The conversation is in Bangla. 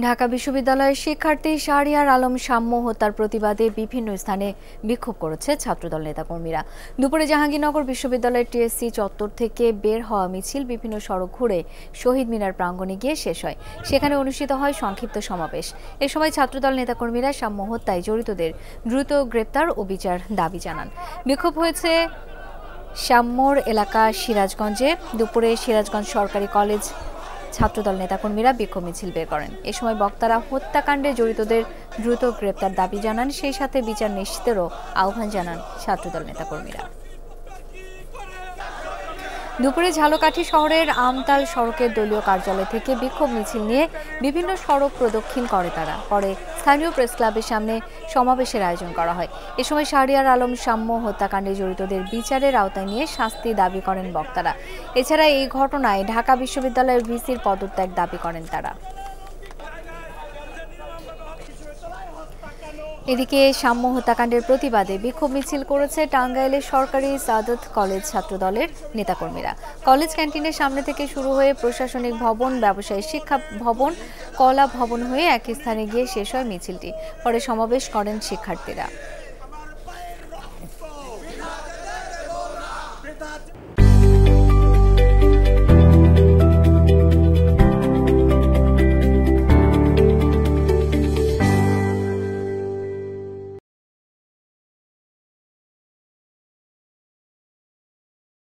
ঢাকা বিশ্ববিদ্যালয়ের শিক্ষার্থী শাহরিয়ার আলম সাম্য হত্যার প্রতিবাদে বিভিন্ন স্থানে বিক্ষোভ করেছে ছাত্রদল নেতাকর্মীরা। দুপুরে জাহাঙ্গীরনগর বিশ্ববিদ্যালয়ের টিএসসি চত্বর থেকে বের হওয়া মিছিল বিভিন্ন সড়ক ঘুরে শহীদ মিনার প্রাঙ্গণে গিয়ে শেষ হয়। সেখানে অনুষ্ঠিত হয় সংক্ষিপ্ত সমাবেশ। এ সময় ছাত্রদল নেতাকর্মীরা সাম্য হত্যায় জড়িতদের দ্রুত গ্রেপ্তার ও বিচার দাবি জানান। বিক্ষোভ হয়েছে সাম্যর এলাকা সিরাজগঞ্জে। দুপুরে সিরাজগঞ্জ সরকারি কলেজ ছাত্রদল নেতাকর্মীরা বিক্ষোভ মিছিল বের করেন। এ সময় বক্তারা হত্যাকাণ্ডে জড়িতদের দ্রুত গ্রেপ্তার দাবি জানান, সেই সাথে বিচার নিশ্চিতেরও আহ্বান জানান ছাত্রদল নেতাকর্মীরা। দুপুরে ঝালকাঠি শহরের আমতাল সড়কের দলীয় কার্যালয় থেকে বিক্ষোভ মিছিল নিয়ে বিভিন্ন সড়ক প্রদক্ষিণ করে তারা। পরে স্থানীয় প্রেস ক্লাবের সামনে সমাবেশের আয়োজন করা হয়। এ সময় শাহরিয়ার আলম সাম্য হত্যাকাণ্ডে জড়িতদের বিচারের আওতায় নিয়ে শাস্তি দাবি করেন বক্তারা। এছাড়া এই ঘটনায় ঢাকা বিশ্ববিদ্যালয়ের ভিসির পদত্যাগ দাবি করেন তারা। এদিকে সাম্য হত্যাকাণ্ডের প্রতিবাদে বিক্ষোভ মিছিল করেছে টাঙ্গাইলের সরকারি সাদত কলেজ ছাত্রদলের নেতাকর্মীরা। কলেজ ক্যান্টিনের সামনে থেকে শুরু হয়ে প্রশাসনিক ভবন, ব্যবসায়ী শিক্ষা ভবন, কলা ভবন হয়ে একই স্থানে গিয়ে শেষ হয় মিছিলটি। পরে সমাবেশ করেন শিক্ষার্থীরা।